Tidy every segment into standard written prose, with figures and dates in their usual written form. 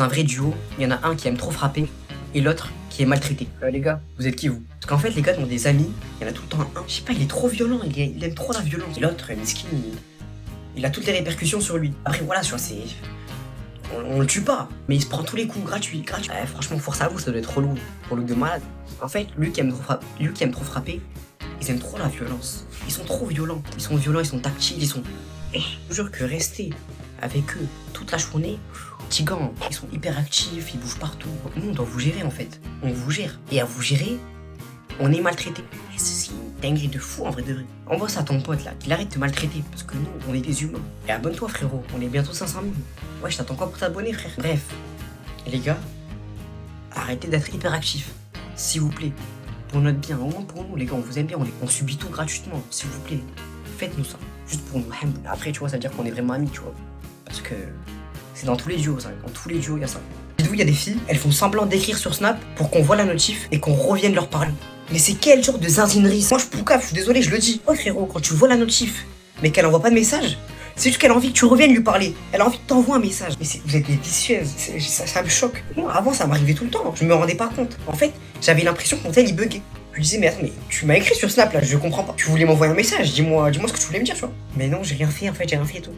Un vrai duo, il y en a un qui aime trop frapper et l'autre qui est maltraité. Les gars, vous êtes qui vous? Parce qu'en fait les gars ont des amis, il y en a tout le temps un. Je sais pas, il est trop violent, il aime trop la violence. Et l'autre, Miskin, il a toutes les répercussions sur lui. Après voilà, tu vois, c'est... On le tue pas, mais il se prend tous les coups gratuits. Franchement, force à vous, ça doit être relou pour le de malade. En fait, lui qui aime trop frapper, ils aiment trop la violence. Ils sont trop violents. Ils sont tactiles, ils sont... Je vous jure que rester avec eux toute la journée, petits gants, ils sont hyper actifs, ils bougent partout. Nous, on doit vous gérer en fait. On vous gère. Et à vous gérer, on est maltraité. C'est une dinguerie de fou en vrai de vrai. Envoie ça à ton pote là, qu'il arrête de te maltraiter. Parce que nous, on est des humains. Et abonne-toi frérot, on est bientôt 500 000. Ouais, je t'attends quoi pour t'abonner frère. Bref, les gars, arrêtez d'être hyper actifs. S'il vous plaît. Pour notre bien, au moins pour nous les gars, on vous aime bien, on subit tout gratuitement. S'il vous plaît, faites-nous ça. Juste pour nous. Après, tu vois, ça veut dire qu'on est vraiment amis, tu vois. Parce que c'est dans tous les duos, ça. Dans tous les duos, il y a ça. Dites-vous, il y a des filles, elles font semblant d'écrire sur Snap pour qu'on voit la notif et qu'on revienne leur parler. Mais c'est quel genre de zinzinerie? Moi, je poucave, je suis désolé, je le dis. Oh frérot, quand tu vois la notif, mais qu'elle envoie pas de message, c'est juste qu'elle a envie que tu reviennes lui parler. Elle a envie que t'envoies un message. Mais vous êtes des vicieuses, ça me choque. Moi, avant, ça m'arrivait tout le temps. Je me rendais pas compte. En fait, j'avais l'impression que mon tel, il buguait. Je lui disais, mais attends, mais tu m'as écrit sur Snap là, je comprends pas. Tu voulais m'envoyer un message, dis-moi ce que tu voulais me dire, tu vois. Mais non, j'ai rien fait en fait, j'ai rien fait et tout.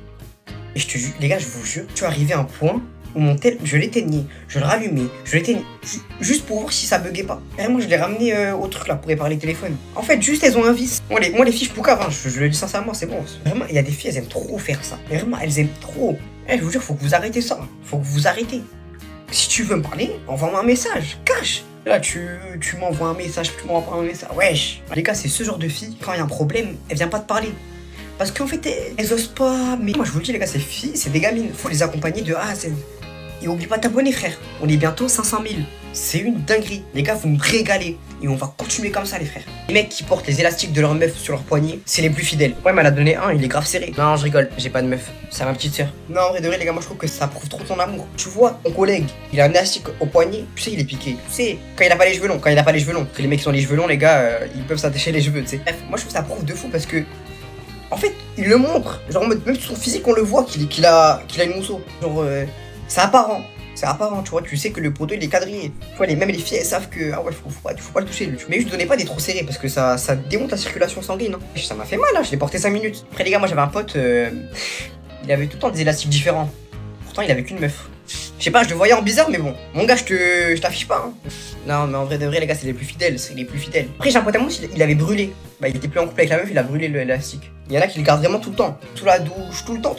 Et je te jure, les gars, je vous jure, tu es arrivé à un point où mon tel, je l'éteignais, je le rallumais, je l'éteignais, juste pour voir si ça buguait pas. Et moi, je l'ai ramené au truc là pour réparer le téléphone. En fait, juste elles ont un vice. Moi, les filles, je poucave, hein, je le dis sincèrement, c'est bon. Vraiment, il y a des filles, elles aiment trop faire ça. Mais vraiment, elles aiment trop. Je vous jure, faut que vous arrêtez ça. Faut que vous arrêtez. Si tu veux me parler, envoie-moi un message, cache. Là, tu m'envoies un message, tu m'envoies un message. Wesh. Les gars, c'est ce genre de fille, quand il y a un problème, elle vient pas te parler. Parce qu'en fait, elles osent pas. Mais moi, je vous le dis, les gars, ces filles, c'est des gamines. Faut les accompagner de A à Z. Et oublie pas de t'abonner, frère. On est bientôt 500 000. C'est une dinguerie. Les gars, vous me régalez. Et on va continuer comme ça, les frères. Les mecs qui portent les élastiques de leur meuf sur leur poignet, c'est les plus fidèles. Ouais, mais elle a donné un, il est grave serré. Non, je rigole, j'ai pas de meuf. C'est ma petite sœur. Non, en vrai de vrai, les gars, moi je trouve que ça prouve trop ton amour. Tu vois, mon collègue, il a un élastique au poignet. Tu sais, il est piqué. Tu sais, quand il a pas les cheveux longs, Parce que les mecs qui ont les cheveux longs, les gars, ils peuvent s'attacher les cheveux, tu sais. Bref, moi je trouve ça prouve de fou parce que. En fait, il le montre. Genre, même sur son physique, on le voit qu'il a une mousseau. Genre, c'est apparent. C'est apparent, tu vois, tu sais que le poteau il est quadrillé. Tu vois, même les filles elles savent que ah ouais, faut pas le toucher. Mais juste donnez pas des trop serrés parce que ça démonte la circulation sanguine. Hein. Ça m'a fait mal, hein, je l'ai porté 5 minutes. Après les gars, moi j'avais un pote, il avait tout le temps des élastiques différents. Pourtant il avait qu'une meuf. Je sais pas, je le voyais en bizarre, mais bon. Mon gars, je t'affiche pas. Hein. Non, mais en vrai de vrai, les gars, c'est les plus fidèles. Après, j'ai un pote à moi, il avait brûlé. Bah, il était plus en couple avec la meuf, il a brûlé l'élastique. Il y en a qui le gardent vraiment tout le temps. Sous la douche, tout le temps.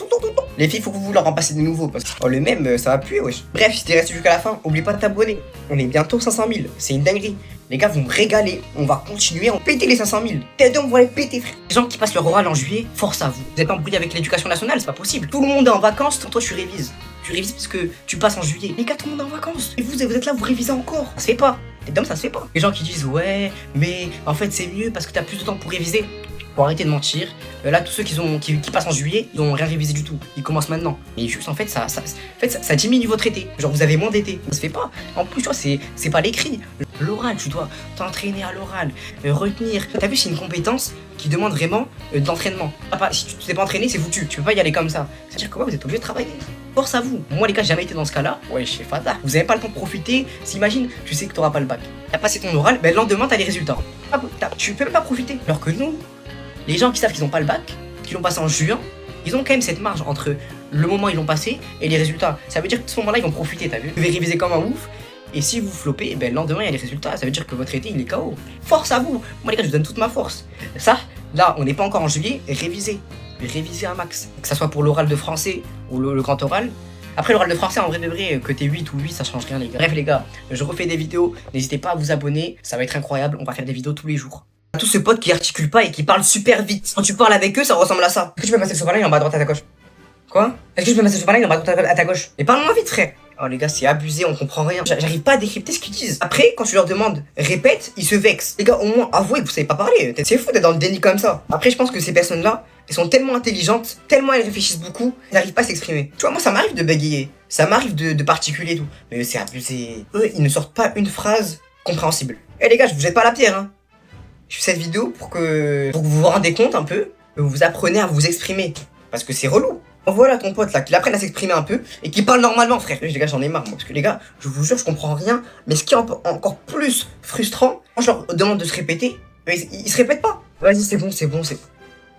Les filles, faut que vous leur en passez des nouveaux. Parce que le même, ça va puer, wesh. Bref, si t'es resté jusqu'à la fin, oublie pas de t'abonner. On est bientôt 500 000. C'est une dinguerie. Les gars, vous me régalez. On va continuer à péter les 500 000. Tes deux, on va les péter, frère. Les gens qui passent leur oral en juillet, force à vous. Vous êtes pas embrouillé avec l'éducation nationale, c'est pas possible. Tout le monde est en vacances, toi, tu révises. Tu révises parce que tu passes en juillet. Les gars, tout le monde est en vacances. Et vous êtes là, vous révisez encore. Ça se fait pas. Les dames, ça se fait pas. Les gens qui disent, ouais, mais en fait, c'est mieux parce que t'as plus de temps pour réviser. Faut arrêter de mentir. Là, tous ceux qui passent en juillet, ils ont rien révisé du tout. Ils commencent maintenant. Et juste, en fait, ça diminue votre été. Genre, vous avez moins d'été. Ça se fait pas. En plus, tu vois, c'est pas l'écrit. L'oral, tu dois t'entraîner à l'oral, retenir. T'as vu, c'est une compétence qui demande vraiment d'entraînement. Si tu t'es pas entraîné, c'est foutu. Tu peux pas y aller comme ça. C'est-à-dire que vous êtes obligé de travailler. Force à vous. Moi, les gars, j'ai jamais été dans ce cas-là. Ouais, je sais pas. Vous avez pas le temps de profiter. S'imagine, tu sais que t'auras pas le bac. T'as passé ton oral, ben le lendemain, t'as les résultats. Tu peux même pas profiter. Alors que nous, les gens qui savent qu'ils n'ont pas le bac, qui l'ont passé en juin, ils ont quand même cette marge entre le moment où ils l'ont passé et les résultats. Ça veut dire que ce moment-là, ils vont profiter, t'as vu? Vous devez réviser comme un ouf. Et si vous flopez, ben le lendemain, il y a les résultats. Ça veut dire que votre été, il est KO. Force à vous. Moi, les gars, je vous donne toute ma force. Ça, là, on n'est pas encore en juillet. Révisez. Révisez un max. Que ça soit pour l'oral de français ou le grand oral. Après, l'oral de français, en vrai de vrai, que t'es 8 ou 8, ça change rien, les gars. Bref, les gars, je refais des vidéos. N'hésitez pas à vous abonner. Ça va être incroyable. On va faire des vidéos tous les jours. Tous ces potes qui articulent pas et qui parlent super vite. Quand tu parles avec eux, ça ressemble à ça. Est-ce que tu peux passer le sopalin en bas à droite à ta gauche? Quoi? Est-ce que je peux passer le sopalin en bas à droite à ta gauche? Et parle-moi vite, frère. Oh les gars, c'est abusé, on comprend rien. J'arrive pas à décrypter ce qu'ils disent. Après, quand tu leur demandes répète, ils se vexent. Les gars, au moins, avouez que vous savez pas parler. C'est fou d'être dans le déni comme ça. Après, je pense que ces personnes-là, elles sont tellement intelligentes, tellement elles réfléchissent beaucoup, elles n'arrivent pas à s'exprimer. Tu vois, moi, ça m'arrive de bégayer. Ça m'arrive de particuler et tout. Mais c'est abusé. Eux, ils ne sortent pas une phrase compréhensible. Eh les gars, je vous jette pas la pierre, hein. Je fais cette vidéo pour que vous vous rendez compte un peu, que vous apprenez à vous exprimer. Parce que c'est relou. Voilà ton pote là, qu'il apprenne à s'exprimer un peu et qu'il parle normalement, frère. Les gars, j'en ai marre, moi. Parce que les gars, je vous jure, je comprends rien. Mais ce qui est encore plus frustrant, quand je leur demande de se répéter, ils se répètent pas. Vas-y, c'est bon, c'est bon, c'est bon.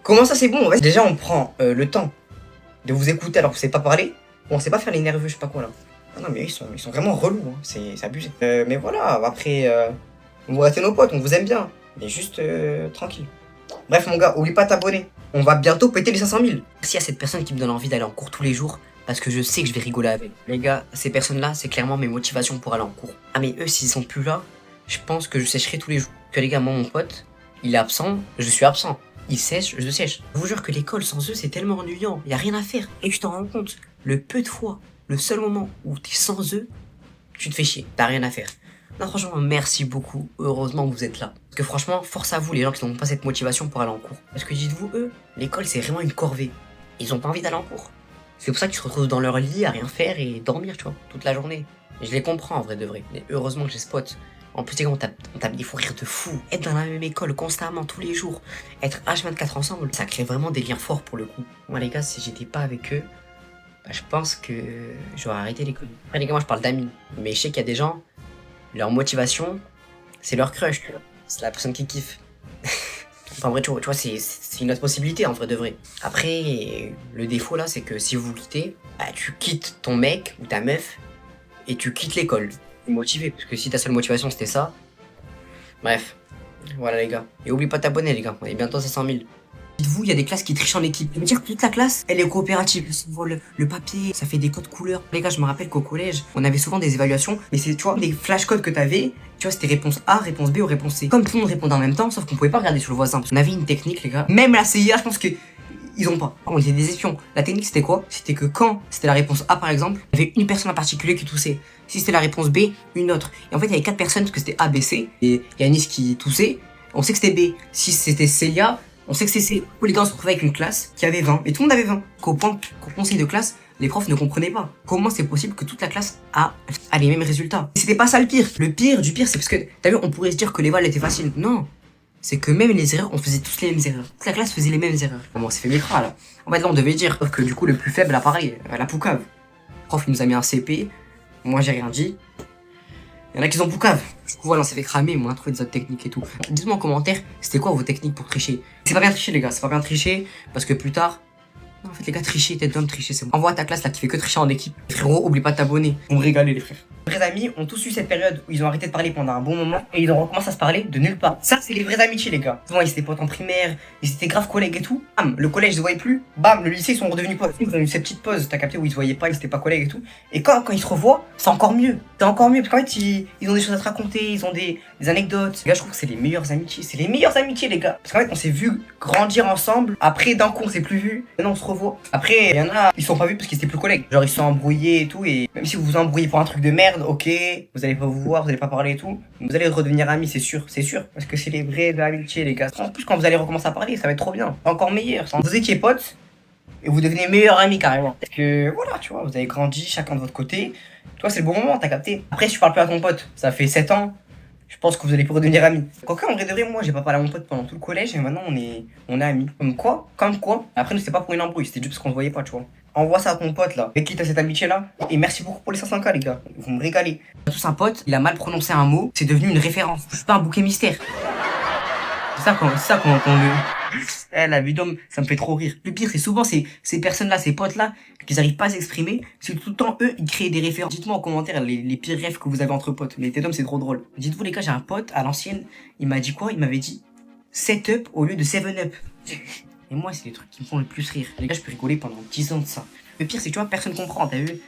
Comment ça, c'est bon? Déjà, on prend le temps de vous écouter alors que vous savez pas parler. Bon, on sait pas faire les nerveux, je sais pas quoi là. Ah non, mais ils sont vraiment relous, hein. C'est abusé. Mais voilà, après, on va rester nos potes, on vous aime bien. Mais juste tranquille. Bref, mon gars, oublie pas de t'abonner. On va bientôt péter les 500 000. Merci à cette personne qui me donne envie d'aller en cours tous les jours. Parce que je sais que je vais rigoler avec. Les gars, ces personnes-là, c'est clairement mes motivations pour aller en cours. Ah, mais eux, s'ils sont plus là, je pense que je sécherai tous les jours. Que les gars, moi, mon pote, il est absent, je suis absent. Il sèche, je sèche. Je vous jure que l'école sans eux, c'est tellement ennuyant. Y a rien à faire. Et je t'en rends compte, le peu de fois, le seul moment où t'es sans eux, tu te fais chier. T'as rien à faire. Non, franchement, merci beaucoup. Heureusement que vous êtes là. Parce que franchement, force à vous, les gens qui n'ont pas cette motivation pour aller en cours. Parce que dites-vous, eux, l'école, c'est vraiment une corvée. Ils ont pas envie d'aller en cours. C'est pour ça qu'ils se retrouvent dans leur lit à rien faire et dormir, tu vois, toute la journée. Et je les comprends, en vrai de vrai. Mais heureusement que j'ai ce pote. En plus, les gars, on tape des fous rires de fou. Être dans la même école constamment, tous les jours, être H24 ensemble, ça crée vraiment des liens forts pour le coup. Moi, les gars, si j'étais pas avec eux, bah, je pense que j'aurais arrêté l'école. Après, les gars, moi, je parle d'amis. Mais je sais qu'il y a des gens, leur motivation, c'est leur crush, tu vois. C'est la personne qui kiffe. Enfin, en vrai, tu vois, c'est une autre possibilité, en vrai de vrai. Après, le défaut, là, c'est que si vous vous quittez, bah, tu quittes ton mec ou ta meuf et tu quittes l'école. Motivé, parce que si ta seule motivation, c'était ça... Bref. Voilà, les gars. Et oublie pas de t'abonner, les gars. On est bientôt à 500 000. Dites-vous, il y a des classes qui trichent en équipe. Ça veut dire que toute la classe, elle est coopérative. Le papier, ça fait des codes couleurs. Les gars, je me rappelle qu'au collège, on avait souvent des évaluations. Mais c'est, tu vois, les flashcodes que t'avais, tu vois, c'était réponse A, réponse B ou réponse C. Comme tout le monde répondait en même temps, sauf qu'on pouvait pas regarder sur le voisin. Parce qu'on avait une technique, les gars. Même la CIA, je pense que ils ont pas. On était des espions. La technique, c'était quoi? C'était que quand c'était la réponse A, par exemple, il y avait une personne en particulier qui toussait. Si c'était la réponse B, une autre. Et en fait, il y avait 4 personnes parce que c'était A, B, C. Et il y a Nice qui toussait. On sait que c'était B. Si c'était Célia, on sait que c'est C. Les gars, on se retrouvait avec une classe qui avait 20. Et tout le monde avait 20. Qu'au conseil de classe, les profs ne comprenaient pas. Comment c'est possible que toute la classe a les mêmes résultats? Et c'était pas ça le pire. Le pire du pire, c'est parce que, t'as vu, on pourrait se dire que les vals étaient faciles. Non. C'est que même les erreurs, on faisait tous les mêmes erreurs. Toute la classe faisait les mêmes erreurs. Bon, c'est fait mécra, là. En fait, là, on devait dire que du coup, le plus faible, là, pareil, la poucave. Le prof, il nous a mis un CP. Moi, j'ai rien dit. Il y en a qui ont poucave. Du coup, voilà, on s'est fait cramer, mais on a trouvé des autres techniques et tout. Dites-moi en commentaire, c'était quoi vos techniques pour tricher? C'est pas bien tricher, les gars, c'est pas bien tricher, parce que plus tard... Non, en fait, les gars, tricher, tête d'homme, tricher, c'est bon. Envoie à ta classe, là, qui fait que tricher en équipe. Frérot, oublie pas de t'abonner. On me régaler, les frères. Les vrais amis ont tous eu cette période où ils ont arrêté de parler pendant un bon moment et ils ont recommencé à se parler de nulle part. Ça, c'est les vraies amitiés, les gars. Souvent, ils étaient potes en primaire, ils étaient grave collègues et tout. Bam, le collège, ils se voyaient plus. Bam, le lycée, ils sont redevenus potes. Ils ont eu cette petite pause, t'as capté, où ils se voyaient pas, ils étaient pas collègues et tout. Et quand ils se revoient, c'est encore mieux. C'est encore mieux, parce qu'en fait, ils ont des choses à se raconter, ils ont des anecdotes. Les gars, je trouve que c'est les meilleures amitiés. C'est les meilleures amitiés, les gars. Parce qu'en fait, on s'est vu grandir ensemble. Après, d'un coup, on s'est plus vu. Maintenant, on se revoit. Après, il y en a, ils sont pas vus parce qu'ils étaient plus collègues. Genre, ils se sont embrouillés et tout. Et même si vous vous embrouillez pour un truc de merde, ok, vous allez pas vous voir, vous allez pas parler et tout. Vous allez redevenir amis, c'est sûr, c'est sûr. Parce que c'est les vraies amitiés, les gars. En plus, quand vous allez recommencer à parler, ça va être trop bien. Encore meilleur. Vous étiez potes et vous devenez meilleurs amis carrément. Parce que voilà, tu vois, vous avez grandi chacun de votre côté. Toi, c'est le bon moment, t'as capté. Après, si tu parles plus à ton pote, ça fait 7 ans. Je pense que vous allez plus redevenir amis. Quoique, en vrai de vrai, moi, j'ai pas parlé à mon pote pendant tout le collège et maintenant, on est amis. Comme quoi. Après, nous, c'était pas pour une embrouille, c'était juste parce qu'on se voyait pas, tu vois. Envoie ça à ton pote là, avec qui t'as cette amitié là. Et merci beaucoup pour les 500K, les gars. Vous me régalez. Tous un pote, il a mal prononcé un mot, c'est devenu une référence. Je suis pas un bouquet mystère. C'est ça qu'on le. Eh, la vie d'homme, ça me fait trop rire. Le pire, c'est souvent ces personnes-là, ces potes-là, qu'ils arrivent pas à s'exprimer. C'est tout le temps eux, ils créent des références. Dites-moi en commentaire les pires rêves que vous avez entre potes. Mais tête d'homme, c'est trop drôle. Dites-vous, les gars, j'ai un pote à l'ancienne, il m'a dit quoi? Il m'avait dit 7 up au lieu de 7 up. Et moi, c'est les trucs qui me font le plus rire. Les gars, je peux rigoler pendant 10 ans de ça. Le pire, c'est que tu vois, personne comprend, t'as vu?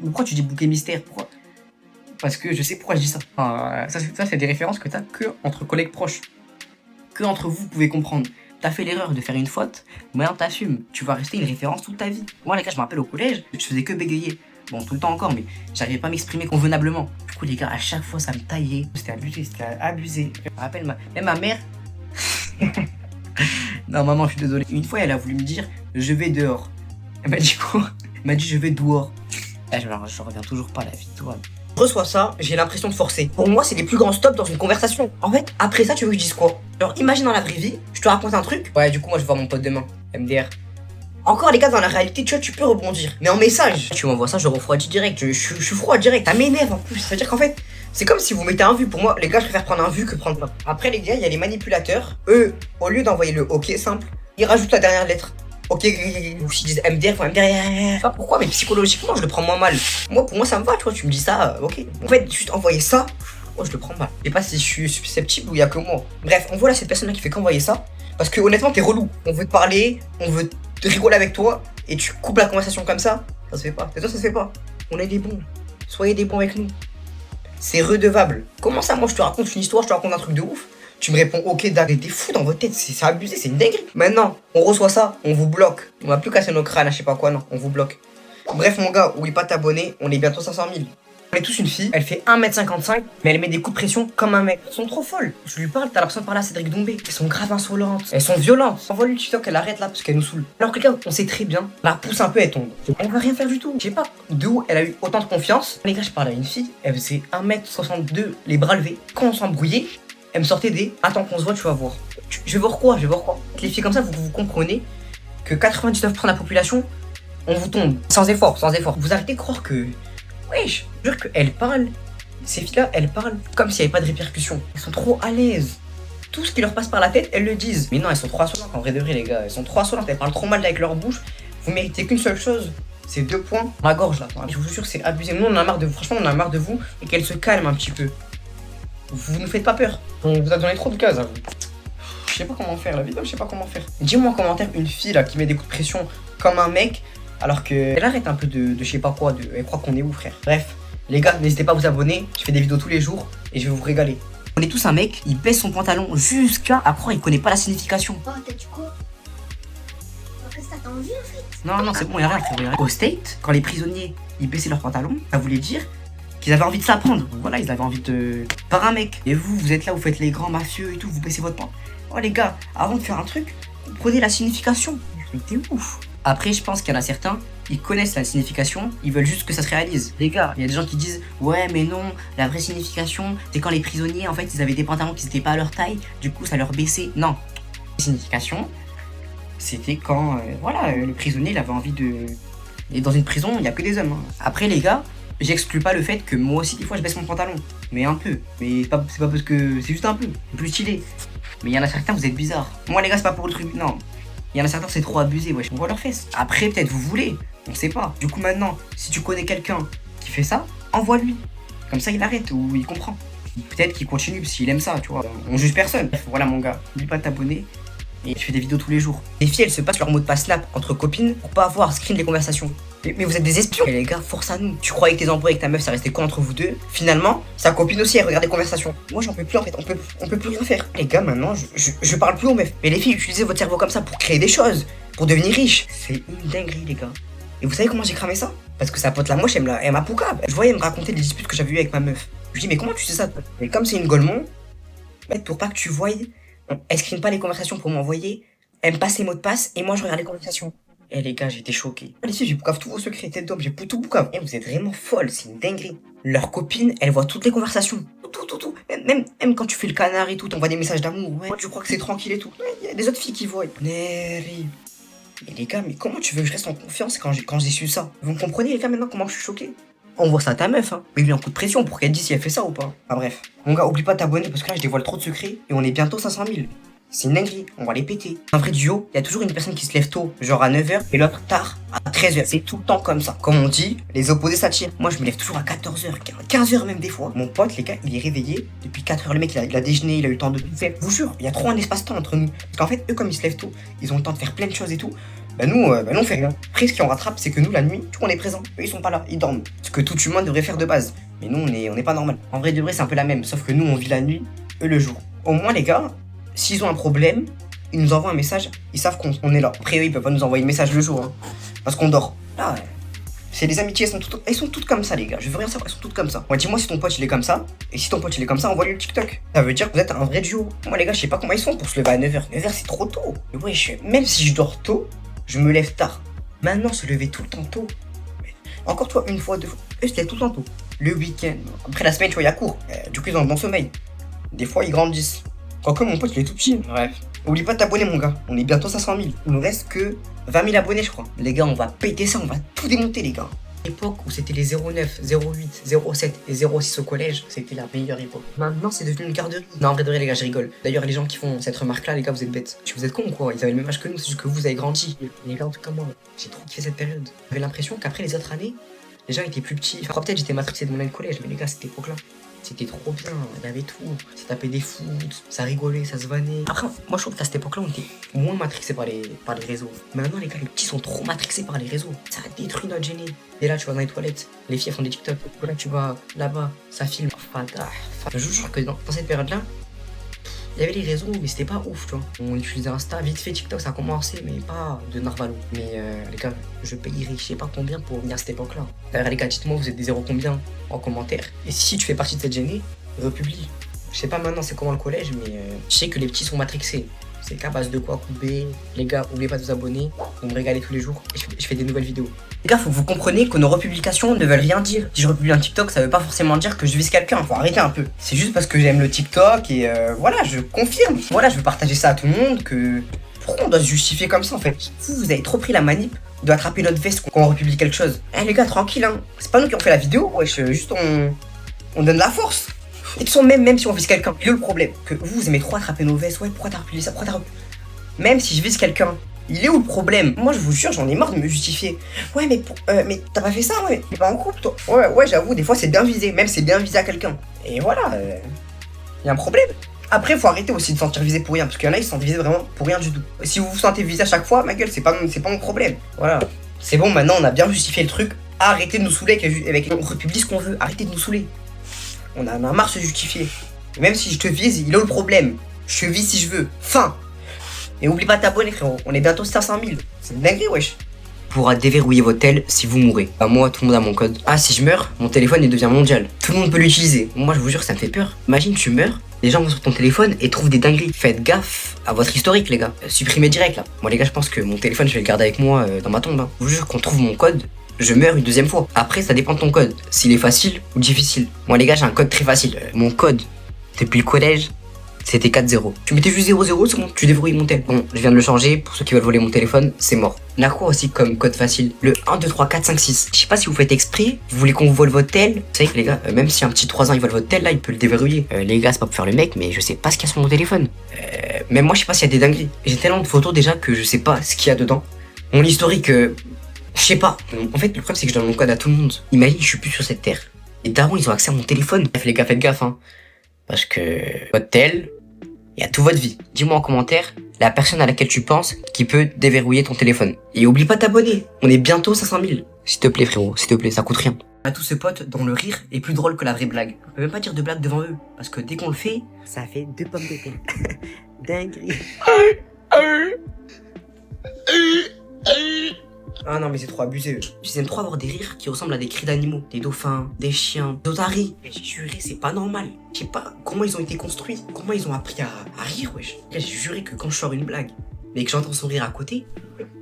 Pourquoi tu dis bouquet mystère? Pourquoi? Parce que je sais pourquoi je dis ça. Enfin, ça c'est des références que t'as que entre collègues proches. Que entre vous pouvez comprendre. T'as fait l'erreur de faire une faute, maintenant t'assumes. Tu vas rester une référence toute ta vie. Moi, les gars, je me rappelle au collège, je faisais que bégayer. Bon, tout le temps encore, mais j'arrivais pas à m'exprimer convenablement. Du coup, les gars, à chaque fois, ça me taillait. C'était abusé, c'était abusé. Je me rappelle, même ma mère... Non, maman, je suis désolé. Une fois, elle a voulu me dire, je vais dehors. Elle m'a dit quoi? Elle m'a dit, je vais dehors. Eh, je reviens toujours pas à la vie, toi. Je reçois ça, j'ai l'impression de forcer. Pour moi, c'est les plus grands stops dans une conversation. En fait, après ça, tu veux que je dise quoi? Genre, imagine dans la vraie vie, je te raconte un truc. Ouais, du coup, moi, je vais voir mon pote demain. MDR. Encore les gars, dans la réalité, tu vois, tu peux rebondir. Mais en message, tu m'envoies ça, je refroidis direct. Je suis froid direct. Ça m'énerve en plus. C'est-à-dire qu'en fait, c'est comme si vous mettez un vu. Pour moi, les gars, je préfère prendre un vu que prendre pas. Après, les gars, il y a les manipulateurs. Eux, au lieu d'envoyer le OK simple, ils rajoutent la dernière lettre. OK, ou s'ils disent MDR, faut MDR. Je sais pas pourquoi, mais psychologiquement, je le prends moins mal. Moi, pour moi, ça me va, tu vois. Tu me dis ça, OK. En fait, juste envoyer ça, moi, je le prends mal. Je sais pas si je suis susceptible ou il y a que moi. Bref, on voit là cette personne-là qui fait qu'envoyer ça. Parce que honnêtement, t'es relou. On veut te parler, on veut te rigoler avec toi, et tu coupes la conversation comme ça se fait pas. Et toi, ça se fait pas. On est des bons. Soyez des bons avec nous. C'est redevable. Comment ça, moi, je te raconte une histoire, je te raconte un truc de ouf. Tu me réponds OK, d'arrêter des fous dans votre tête. C'est abusé, c'est une dinguerie. Maintenant, on reçoit ça, on vous bloque. On va plus casser nos crânes, je sais pas quoi, non. On vous bloque. Bref, mon gars, oublie pas de t'abonner. On est bientôt 500 000. On est tous une fille, elle fait 1m55, mais elle met des coups de pression comme un mec. Elles sont trop folles. Je lui parle, t'as l'impression de parler à Cédric Doumbé. Elles sont grave insolentes, elles sont violentes. Envoie-lui le TikTok, elle arrête là parce qu'elle nous saoule. Alors que les gars, on sait très bien, la pousse un peu, elle tombe. Elle va rien faire du tout. Je sais pas de où elle a eu autant de confiance. Les gars, je parle à une fille, elle faisait 1m62, les bras levés. Quand on s'embrouillait, elle me sortait des attends qu'on se voit, tu vas voir. Je vais voir quoi, je vais voir quoi. Les filles comme ça, vous comprenez que 99% de la population, on vous tombe. Sans effort, sans effort. Vous arrêtez de croire que. Wesh, je jure qu'elles parlent, ces filles-là, elles parlent comme s'il n'y avait pas de répercussions. Elles sont trop à l'aise. Tout ce qui leur passe par la tête, elles le disent. Mais non, elles sont trop insolentes, en vrai de vrai, les gars. Elles sont trop insolentes, elles parlent trop mal avec leur bouche. Vous méritez qu'une seule chose, c'est 2 points dans la gorge, là. Je vous jure, c'est abusé. Nous, on en a marre de vous. Franchement, on en a marre de vous et qu'elles se calment un petit peu. Vous nous faites pas peur. On vous a donné trop de gaz à vous. Je sais pas comment faire, la vidéo, je sais pas comment faire. Dis-moi en commentaire une fille, là, qui met des coups de pression comme un mec. Alors qu'elle arrête un peu de je sais pas quoi, elle croit qu'on est où, frère. Bref, les gars, n'hésitez pas à vous abonner. Je fais des vidéos tous les jours et je vais vous régaler. On est tous un mec, il baisse son pantalon jusqu'à après, il connaît pas la signification. Oh, t'as dit quoi? Qu'est-ce que t'as envie en fait? Non, c'est bon, y'a rien, frère. Au State, quand les prisonniers ils baissaient leur pantalon, ça voulait dire qu'ils avaient envie de s'apprendre. Voilà, ils avaient envie de. Par un mec. Et vous êtes là, vous faites les grands mafieux et tout, vous baissez votre pantalon. Oh les gars, avant de faire un truc, comprenez la signification. Mais t'es ouf. Après, je pense qu'il y en a certains, ils connaissent la signification, ils veulent juste que ça se réalise. Les gars, il y a des gens qui disent ouais, mais non, la vraie signification, c'est quand les prisonniers, en fait, ils avaient des pantalons qui n'étaient pas à leur taille, du coup, ça leur baissait. Non. La signification, c'était quand, voilà, le prisonnier, il avait envie de. Et dans une prison, il n'y a que des hommes. Hein. Après, les gars, j'exclus pas le fait que moi aussi, des fois, je baisse mon pantalon. Mais un peu. Mais c'est pas parce que. C'est juste un peu. Plus stylé. Mais il y en a certains, vous êtes bizarres. Moi, les gars, c'est pas pour le truc. Non. Il y en a certains, c'est trop abusé, wesh. On voit leurs fesses. Après, peut-être vous voulez. On sait pas. Du coup, maintenant, si tu connais quelqu'un qui fait ça, envoie-lui. Comme ça, il arrête ou il comprend. Peut-être qu'il continue s'il aime ça, tu vois. On juge personne. Voilà, mon gars. N'oublie pas de t'abonner. Et je fais des vidéos tous les jours. Les filles, elles se passent leur mot de passe Snap entre copines pour pas avoir screen les conversations. Mais vous êtes des espions. Et les gars, force à nous. Tu croyais que tes embrouilles avec ta meuf, ça restait quoi entre vous deux? Finalement, sa copine aussi, elle regarde les conversations. Moi, j'en peux plus en fait. On peut plus rien faire. Les gars, maintenant, je parle plus aux meufs. Mais les filles, utilisez votre cerveau comme ça pour créer des choses, pour devenir riche. C'est une dinguerie, les gars. Et vous savez comment j'ai cramé ça? Parce que sa pote la moche, elle m'a poucave. Je voyais me raconter des disputes que j'avais eues avec ma meuf. Je lui dis, mais comment tu sais ça? Et comme c'est une golemon, pour pas que tu voyes, elle screen pas les conversations pour m'envoyer. Elle me passe les mots de passe et moi je regarde les conversations. Et les gars, j'étais choqué. Les filles, j'ai boucave tous vos secrets, tête d'homme, j'ai tout boucave. Et vous êtes vraiment folles, c'est une dinguerie. Leur copine, elle voit toutes les conversations. Tout. Même quand tu fais le canard et tout, t'envoies des messages d'amour. Ouais, tu crois que c'est tranquille et tout. Il y a des autres filles qui voient. Neri. Et les gars, mais comment tu veux que je reste en confiance quand j'ai su ça? Vous me comprenez les gars maintenant comment je suis choqué? On voit ça à ta meuf, hein. Mais lui un coup de pression pour qu'elle dise si elle fait ça ou pas. Ah bref. Mon gars, oublie pas de t'abonner parce que là je dévoile trop de secrets et on est bientôt 500 000. C'est une dinguerie, on va les péter. Un vrai duo, il y a toujours une personne qui se lève tôt, genre à 9h, et l'autre tard, à 13h. C'est tout le temps comme ça. Comme on dit, les opposés s'attirent. Moi, je me lève toujours à 14h, 15h même des fois. Mon pote, les gars, il est réveillé depuis 4h. Le mec, il a déjeuné, il a eu le temps de tout faire. Je vous jure, il y a trop un espace-temps entre nous. Parce qu'en fait, eux, comme ils se lèvent tôt, ils ont le temps de faire plein de choses et tout. Nous, on fait rien. Après, ce qui en rattrape, c'est que nous, la nuit, tout on est présent. Eux, ils sont pas là, ils dorment. Ce que tout humain devrait faire de base. Mais nous, on est pas normal. En vrai de vrai, c'est un peu la même. Sauf que nous, on vit la nuit, eux, le jour. Au moins, les gars, s'ils ont un problème, ils nous envoient un message, ils savent qu'on est là. Après, eux, ils peuvent pas nous envoyer un message le jour, hein, parce qu'on dort. Là, c'est les amitiés, elles sont toutes comme ça, les gars. Je veux rien savoir, elles sont toutes comme ça. Ouais, dis-moi si ton pote il est comme ça, et si ton pote il est comme ça, envoie-lui le TikTok. Ça veut dire que vous êtes un vrai duo. Moi, les gars, je sais pas comment ils font pour se lever à 9h. 9h, c'est trop tôt. Mais ouais, même si je dors tôt, je me lève tard. Maintenant, se lever tout le temps tôt. Encore toi, une fois, deux fois. Eux, se lèvent tout le temps tôt. Le week-end. Après la semaine, tu vois, il y a cours. Du coup, ils ont un bon sommeil. Des fois, ils grandissent. Quoique mon pote, il est tout petit. Bref. Oublie pas de t'abonner, mon gars. On est bientôt 500 000. Il nous reste que 20 000 abonnés, je crois. Les gars, on va péter ça, on va tout démonter, les gars. L'époque où c'était les 09, 08, 07 et 06 au collège, c'était la meilleure époque. Maintenant, c'est devenu une garderie. Non, en vrai de vrai, les gars, je rigole. D'ailleurs, les gens qui font cette remarque-là, les gars, vous êtes bêtes. Vous êtes cons ou quoi? Ils avaient le même âge que nous, c'est juste que vous avez grandi. Les gars, en tout cas, moi, j'ai trop kiffé cette période. J'avais l'impression qu'après les autres années, les gens étaient plus petits. Enfin, peut-être j'étais matrixé de mon année de collège, mais les gars, cette époque-là, c'était trop bien. Il y avait tout. Ça tapait des foot, ça rigolait, ça se vannait. Après, moi, je trouve qu'à cette époque-là, on était moins matrixé par les réseaux. Maintenant, les gars, les petits sont trop matrixés par les réseaux. Ça a détruit notre génie. Et là, tu vas dans les toilettes, les filles elles font des TikTok. Là, tu vas là-bas, ça filme. Je vous jure que dans cette période-là, il y avait les réseaux, mais c'était pas ouf, tu vois. On utilisait Insta, vite fait TikTok, ça a commencé, mais pas de narvalo. Mais les gars, je payerais je sais pas combien pour venir à cette époque-là. D'ailleurs, les gars, dites-moi, vous êtes des zéros combien en commentaire. Et si tu fais partie de cette gênée, republie. Je sais pas maintenant c'est comment le collège, mais je sais que les petits sont matrixés. C'est qu'à base de quoi couper. Les gars, n'oubliez pas de vous abonner. Vous me régalez tous les jours. Et je fais des nouvelles vidéos. Les gars, faut que vous compreniez que nos republications ne veulent rien dire. Si je republie un TikTok, ça veut pas forcément dire que je vise quelqu'un. Faut arrêter un peu. C'est juste parce que j'aime le TikTok et voilà, je confirme. Voilà, je veux partager ça à tout le monde. Que pourquoi on doit se justifier comme ça en fait? Vous avez trop pris la manip de attraper notre veste quand on republie quelque chose. Eh les gars, tranquille hein. C'est pas nous qui ont fait la vidéo. Wesh, juste on donne la force. Et de toute façon, même si on vise quelqu'un, il est le problème que vous aimez trop attraper nos vestes. Ouais, pourquoi t'as republié ça? Même si je vise quelqu'un, il est où le problème? Moi, je vous jure, j'en ai marre de me justifier. Ouais, mais t'as pas fait ça, ouais. T'es pas en couple, toi. Ouais, j'avoue, des fois, c'est bien visé. Même c'est bien visé à quelqu'un. Et voilà, y a un problème. Après, faut arrêter aussi de se sentir visé pour rien. Parce qu'il y en a, ils se sentent visés vraiment pour rien du tout. Si vous vous sentez visé à chaque fois, ma gueule, c'est pas mon problème. Voilà. C'est bon, maintenant, on a bien justifié le truc. Arrêtez de nous saouler avec on republie ce qu'on veut. Arrêtez de nous saouler. On a marre de se justifier. Et même si je te vise, il est où le problème? Je te vise si je veux. Fin. Et oublie pas de t'abonner, frérot. On est bientôt 500 000. C'est une dinguerie, wesh. Pourra déverrouiller votre tel si vous mourrez. Bah, moi, tout le monde a mon code. Ah, si je meurs, mon téléphone il devient mondial. Tout le monde peut l'utiliser. Moi, je vous jure, ça me fait peur. Imagine, tu meurs, les gens vont sur ton téléphone et trouvent des dingueries. Faites gaffe à votre historique, les gars. Supprimez direct, là. Moi, les gars, je pense que mon téléphone, je vais le garder avec moi dans ma tombe. Hein. Je vous jure qu'on trouve mon code. Je meurs une deuxième fois. Après, ça dépend de ton code. S'il est facile ou difficile. Moi, les gars, j'ai un code très facile. Mon code, depuis le collège, c'était 4-0. Tu mettais juste 0-0, c'est bon, tu déverrouilles mon tel. Bon, je viens de le changer. Pour ceux qui veulent voler mon téléphone, c'est mort. On a quoi aussi comme code facile? Le 1, 2, 3, 4, 5, 6. Je sais pas si vous faites exprès. Vous voulez qu'on vous vole votre tel? Vous savez que les gars, même si un petit 3 ans il vole votre tel, là, il peut le déverrouiller. Les gars, c'est pas pour faire le mec, mais je sais pas ce qu'il y a sur mon téléphone. Même moi, je sais pas s'il y a des dingueries. J'ai tellement de photos déjà que je sais pas ce qu'il y a dedans. Mon historique, je sais pas. En fait, le problème, c'est que je donne mon code à tout le monde. Imagine, je suis plus sur cette terre. Et darons, ils ont accès à mon téléphone. Bref, les gars, faites gaffe, hein. Parce que votre tel, il y a toute votre vie. Dis-moi en commentaire la personne à laquelle tu penses qui peut déverrouiller ton téléphone. Et oublie pas de t'abonner. On est bientôt 500 000. S'il te plaît, frérot, s'il te plaît, ça coûte rien. À tous ces potes dont le rire est plus drôle que la vraie blague. On peut même pas dire de blague devant eux. Parce que dès qu'on le fait, ça fait 2 pommes de terre. Dinguerie. Ah non mais c'est trop abusé. Ils aiment trop avoir des rires qui ressemblent à des cris d'animaux. Des dauphins, des chiens, des otaries. Mais j'ai juré c'est pas normal. Je sais pas comment ils ont été construits. Comment ils ont appris à rire wesh. J'ai juré que quand je sors une blague mais que j'entends son rire à côté,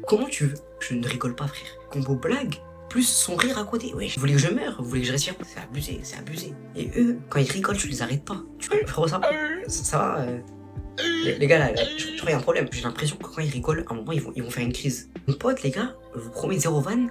comment tu veux? Je ne rigole pas frère. Combo blague plus son rire à côté. Wesh. Vous voulez que je meure? Vous voulez que je respire? C'est abusé, c'est abusé. Et eux, quand ils rigolent, tu les arrêtes pas. Tu frérot ça va les gars là, je crois qu'il y a un problème. J'ai l'impression que quand ils rigolent, à un moment ils vont faire une crise. Mon pote les gars, je vous promets zéro van,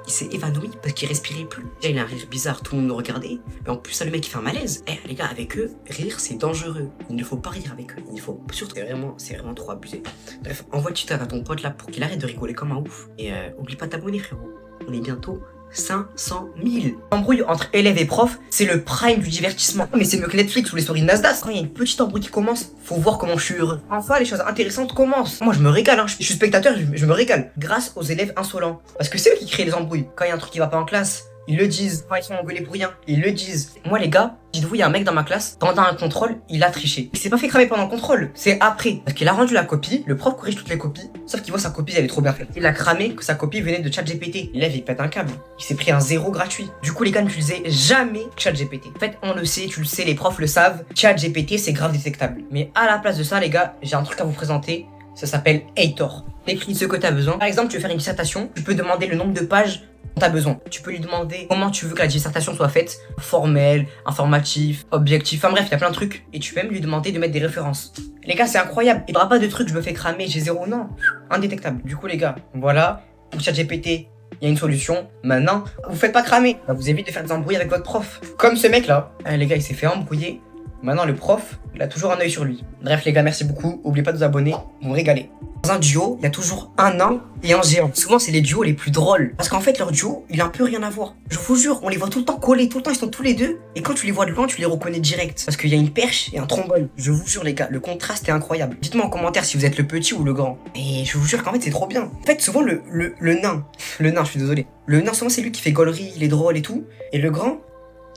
il s'est évanoui parce qu'il respirait plus. Déjà il a un rire bizarre, tout le monde le regardait. Mais en plus ça le mec il fait un malaise. Les gars avec eux, rire c'est dangereux. Il ne faut pas rire avec eux. Il faut surtout c'est vraiment trop abusé. Bref, envoie le TikTok à ton pote là pour qu'il arrête de rigoler comme un ouf. Et oublie pas de t'abonner frérot. On est bientôt 500 000. L'embrouille entre élèves et profs, c'est le prime du divertissement. Mais c'est mieux que Netflix ou les stories de Nasdaq. Quand il y a une petite embrouille qui commence, faut voir comment je suis heureux. Enfin, les choses intéressantes commencent. Moi, je me régale, hein. Je suis spectateur, je me régale. Grâce aux élèves insolents. Parce que c'est eux qui créent les embrouilles. Quand il y a un truc qui va pas en classe, ils le disent. Quand ils sont engueulés pour rien, ils le disent. Moi, les gars, dites-vous, il y a un mec dans ma classe, pendant un contrôle, il a triché. Il s'est pas fait cramer pendant le contrôle, c'est après. Parce qu'il a rendu la copie, le prof corrige toutes les copies, sauf qu'il voit sa copie, elle est trop bien faite. Il a cramé que sa copie venait de ChatGPT. L'élève, il pète un câble. Il s'est pris un 0 gratuit. Du coup, les gars, n'utilisez jamais ChatGPT. En fait, on le sait, tu le sais, les profs le savent. ChatGPT, c'est grave détectable. Mais à la place de ça, les gars, j'ai un truc à vous présenter. Ça s'appelle Hathor. Écris ce que tu as besoin. Par exemple, tu veux faire une dissertation, tu peux demander le nombre de pages t'as besoin. Tu peux lui demander comment tu veux que la dissertation soit faite, formelle, informatif, objectif, enfin bref, il y a plein de trucs. Et tu peux même lui demander de mettre des références. Les gars, c'est incroyable. Il n'y aura pas de trucs, je me fais cramer, j'ai zéro, non. Indétectable. Du coup, les gars, voilà, pour ChatGPT, il y a une solution. Maintenant, vous faites pas cramer. Ça vous évite de faire des embrouilles avec votre prof. Comme ce mec là. Les gars, il s'est fait embrouiller. Maintenant, le prof, il a toujours un œil sur lui. Bref, les gars, merci beaucoup. N'oubliez pas de vous abonner. Vous me régalez. Dans un duo, il y a toujours un nain et un géant. Souvent, c'est les duos les plus drôles. Parce qu'en fait, leur duo, il a un peu rien à voir. Je vous jure, on les voit tout le temps collés. Tout le temps, ils sont tous les deux. Et quand tu les vois de loin, tu les reconnais direct. Parce qu'il y a une perche et un trombone. Je vous jure, les gars, le contraste est incroyable. Dites-moi en commentaire si vous êtes le petit ou le grand. Et je vous jure qu'en fait, c'est trop bien. En fait, souvent, le nain. Le nain, je suis désolé. Le nain, souvent, c'est lui qui fait gaulerie, il est drôle et tout. Et le grand,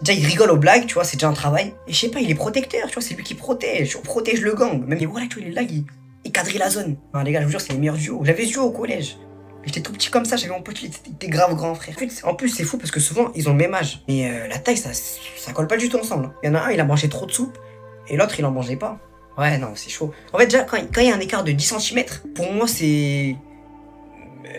déjà, il rigole aux blagues, tu vois, c'est déjà un travail. Et je sais pas, il est protecteur, tu vois, c'est lui qui protège. On protège le gang. Même, voilà, tu vois, il est là, il cadrait la zone. Enfin, les gars, je vous jure, c'est les meilleurs duos. J'avais ce duo au collège. J'étais tout petit comme ça, j'avais mon pote, il était grave grand, frère. En plus, c'est fou parce que souvent, ils ont le même âge. Mais la taille, ça colle pas du tout ensemble. Il y en a un, il a mangé trop de soupe. Et l'autre, il en mangeait pas. Ouais, non, c'est chaud. En fait, déjà, quand il y a un écart de 10 cm, pour moi, c'est...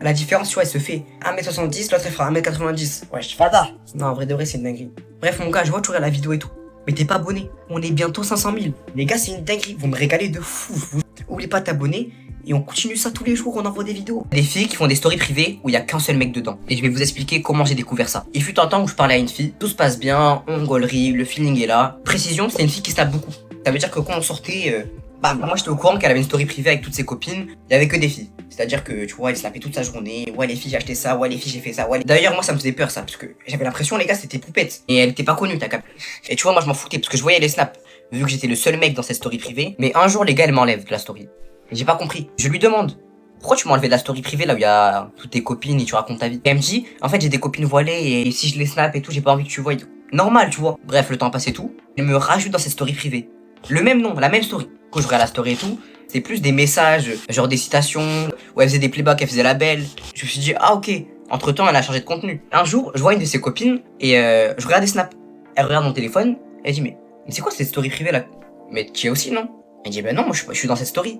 La différence, tu vois, elle se fait 1m70, l'autre, elle fera 1m90. Ouais, je fais pas. Non, en vrai de vrai, c'est une dinguerie. Bref, mon gars, je vois que tu regardes la vidéo et tout. Mais t'es pas abonné. On est bientôt 500 000. Les gars, c'est une dinguerie. Vous me régalez de fou. Oubliez pas de t'abonner. Et on continue ça tous les jours, on envoie des vidéos. Des filles qui font des stories privées où il y a qu'un seul mec dedans. Et je vais vous expliquer comment j'ai découvert ça. Il fut un temps où je parlais à une fille, tout se passe bien, on gaulerie, le feeling est là. Précision, c'est une fille qui se tape beaucoup. Ça veut dire que quand on sortait, moi j'étais au courant qu'elle avait une story privée avec toutes ses copines, il y avait que des filles. C'est-à-dire que tu vois, elle se tapait toute sa journée, ouais les filles j'ai acheté ça, ouais les filles j'ai fait ça, ouais. D'ailleurs moi ça me faisait peur ça, parce que j'avais l'impression les gars c'était poupette. Et elle était pas connue, t'as capté. Et tu vois moi je m'en foutais parce que je voyais les snaps, vu que j'étais le seul mec dans cette story privée. Mais un jour les gars elle m'enlève de la story. Et j'ai pas compris. Je lui demande, pourquoi tu m'as enlevé de la story privée là où il y a toutes tes copines et tu racontes ta vie? Et elle me dit, en fait j'ai des copines voilées et si je les snap et tout, j'ai pas envie que tu vois et tout. Normal tu vois. Bref, le temps passe et tout. Elle me rajoute dans cette story privée. Le même nom, la même story. Quand je regarde la story et tout, c'est plus des messages, genre des citations, où elle faisait des playbacks, elle faisait la belle. Je me suis dit, ah ok. Entre temps, elle a changé de contenu. Un jour, je vois une de ses copines et je regarde des snaps. Elle regarde mon téléphone, elle dit, mais c'est quoi cette story privée là? Mais tu es aussi, non? Elle dit, ben non, moi je suis dans cette story.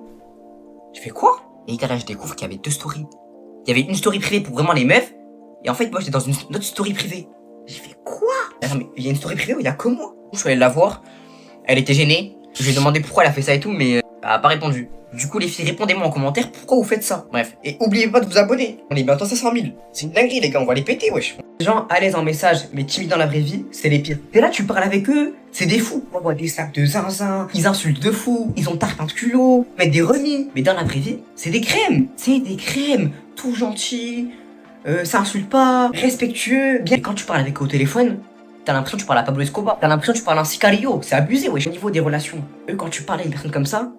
Je fais quoi? Et derrière, je découvre qu'il y avait deux stories. Il y avait une story privée pour vraiment les meufs, et en fait, moi j'étais dans une autre story privée. J'ai fait quoi? Attends, mais il y a une story privée où il y a que moi. Je suis allé la voir. Elle était gênée. Je lui ai demandé pourquoi elle a fait ça et tout, mais elle a pas répondu. Du coup, les filles, répondez-moi en commentaire pourquoi vous faites ça. Bref. Et oubliez pas de vous abonner. On est bientôt à 500 000. C'est une dinguerie, les gars. On va les péter, wesh. Les gens à l'aise en message, mais timides dans la vraie vie, c'est les pires. Et là, tu parles avec eux, c'est des fous. On voit des sacs de zinzin. Ils insultent de fous. Ils ont tarpin de culot. Mettent des remis. Mais dans la vraie vie, c'est des crèmes. C'est des crèmes. Tout gentil. Ça insulte pas. Respectueux. Bien. Et quand tu parles avec eux au téléphone, t'as l'impression que tu parles à Pablo Escobar. T'as l'impression que tu parles à un sicario. C'est abusé, wesh. Au niveau des relations. Eux, quand tu parles à une personne comme ça,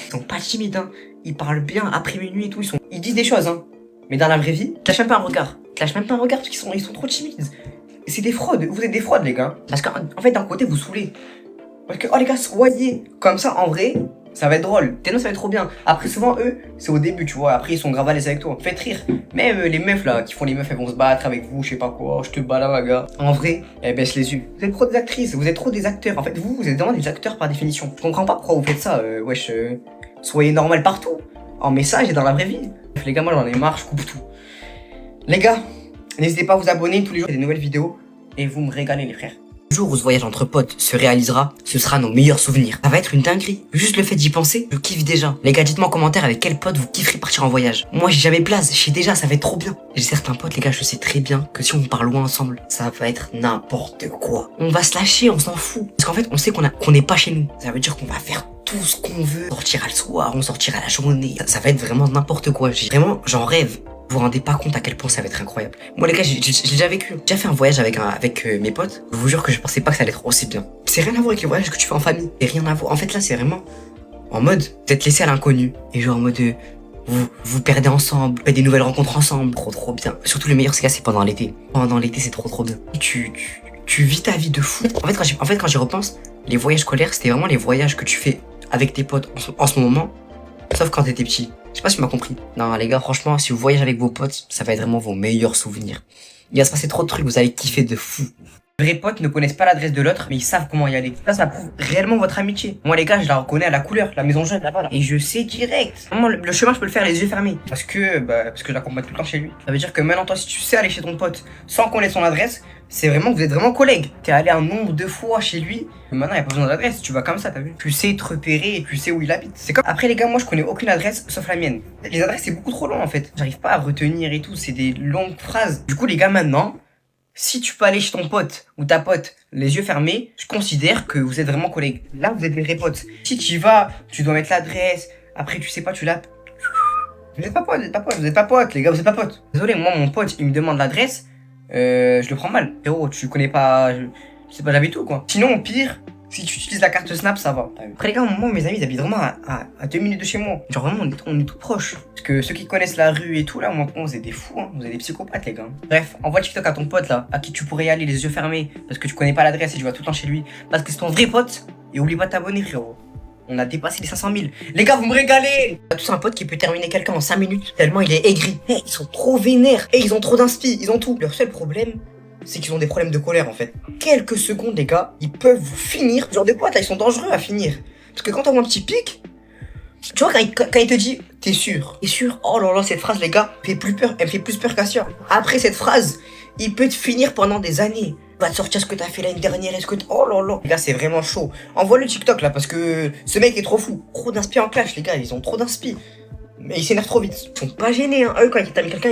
ils sont pas timides, hein. Ils parlent bien après minuit et tout. Ils disent des choses, hein. Mais dans la vraie vie, tu lâches même pas un regard. Tu lâches même pas un regard parce qu'ils sont trop timides. Et c'est des fraudes. Vous êtes des fraudes, les gars. Parce qu'en fait, d'un côté, vous saoulez. Parce que, oh les gars, soyez comme ça, en vrai, ça va être drôle. T'es ça va être trop bien. Après, souvent, eux, c'est au début, tu vois. Après, ils sont grave à l'aise avec toi. Faites rire. Même les meufs, là, qui font les meufs, elles vont se battre avec vous, je sais pas quoi. Je te bats là, ma gars. En vrai, elles baissent les yeux. Vous êtes trop des actrices. Vous êtes trop des acteurs. En fait, vous êtes vraiment des acteurs par définition. Je comprends pas pourquoi vous faites ça, wesh. Soyez normal partout. En message et dans la vraie vie. Les gars, moi, j'en ai marre, je coupe tout. Les gars, n'hésitez pas à vous abonner tous les jours. Il y a des nouvelles vidéos. Et vous me régalez, les frères. Le jour où ce voyage entre potes se réalisera, ce sera nos meilleurs souvenirs. Ça va être une dinguerie. Juste le fait d'y penser, je kiffe déjà. Les gars, dites-moi en commentaire avec quel pote vous kifferez partir en voyage. Moi, j'ai jamais place, je sais déjà, ça va être trop bien. J'ai certains potes, les gars, je sais très bien que si on part loin ensemble, ça va être n'importe quoi. On va se lâcher, on s'en fout. Parce qu'en fait, on sait qu'on n'est pas chez nous. Ça veut dire qu'on va faire tout ce qu'on veut. On sortira le soir, on sortira la journée. Ça va être vraiment n'importe quoi. Vraiment, j'en rêve. Vous vous rendez pas compte à quel point ça va être incroyable. Moi les gars, j'ai déjà vécu. J'ai déjà fait un voyage avec mes potes. Je vous jure que je pensais pas que ça allait être aussi bien. C'est rien à voir avec les voyages que tu fais en famille. C'est rien à voir. En fait là, c'est vraiment en mode vous êtes laissé à l'inconnu. Et genre en mode vous perdez ensemble, vous faites des nouvelles rencontres ensemble. Trop bien. Surtout le meilleur c'est pendant l'été. Pendant l'été, c'est trop bien. Tu vis ta vie de fou. En fait quand j'y repense, les voyages scolaires, c'était vraiment les voyages que tu fais avec tes potes en ce moment. Sauf quand t'étais petit. Je sais pas si tu m'as compris. Non, les gars, franchement, si vous voyagez avec vos potes, ça va être vraiment vos meilleurs souvenirs. Il va se passer trop de trucs, vous allez kiffer de fou. Vrais potes ne connaissent pas l'adresse de l'autre, mais ils savent comment y aller. Ça prouve réellement votre amitié. Moi, les gars, je la reconnais à la couleur, la maison jaune là-bas. Là. Et je sais direct. Vraiment, le chemin, je peux le faire les yeux fermés. Parce que je l'accompagne tout le temps chez lui. Ça veut dire que maintenant, toi, si tu sais aller chez ton pote sans connaître son adresse, c'est vraiment que vous êtes vraiment collègues. T'es allé un nombre de fois chez lui. Mais maintenant, y a pas besoin d'adresse. Tu vas comme ça, t'as vu. Tu sais te repérer et tu sais où il habite. C'est comme. Après, les gars, moi, je connais aucune adresse sauf la mienne. Les adresses, c'est beaucoup trop long en fait. J'arrive pas à retenir et tout. C'est des longues phrases. Du coup, les gars, maintenant. Si tu peux aller chez ton pote ou ta pote les yeux fermés, je considère que vous êtes vraiment collègues. Là, vous êtes des vrais potes. Si tu y vas, tu dois mettre l'adresse. Après, tu sais pas, tu l'as. Vous êtes pas potes, vous êtes pas potes, les gars, vous êtes pas potes. Désolé, moi, mon pote, il me demande l'adresse. Je le prends mal. Frérot, tu connais pas. Je sais pas, j'habite où quoi. Sinon, au pire, si tu utilises la carte Snap, ça va. Après, les gars, moi, mes amis, ils habitent vraiment à 2 minutes de chez moi. Genre, vraiment, on est tout proches. Parce que ceux qui connaissent la rue et tout, là, moi, vous êtes des fous, hein. Vous êtes des psychopathes, les gars. Bref, envoie TikTok à ton pote, là, à qui tu pourrais y aller les yeux fermés, parce que tu connais pas l'adresse et tu vas tout le temps chez lui. Parce que c'est ton vrai pote. Et oublie pas de t'abonner, frérot. On a dépassé les 500 000. Les gars, vous me régalez! On a tous un pote qui peut terminer quelqu'un en 5 minutes, tellement il est aigri. Hey, ils sont trop vénères. Hey, ils ont trop d'inspi, ils ont tout. Leur seul problème, c'est qu'ils ont des problèmes de colère en fait. Quelques secondes, les gars, ils peuvent vous finir. Ce genre de potes là, ils sont dangereux à finir. Parce que quand t'as un petit pic, tu vois, quand il te dit, t'es sûr? T'es sûr? Oh là là, cette phrase, les gars, fait plus peur. Elle me fait plus peur qu'Assur. Après cette phrase, il peut te finir pendant des années. Va te sortir ce que t'as fait l'année dernière, est-ce que oh là là. Les gars, c'est vraiment chaud. Envoie le TikTok là, parce que ce mec est trop fou. Trop d'inspi en clash, les gars, ils ont trop d'inspi. Mais ils s'énervent trop vite. Ils sont pas gênés, hein. Eux, quand ils t'aiment quelqu'un,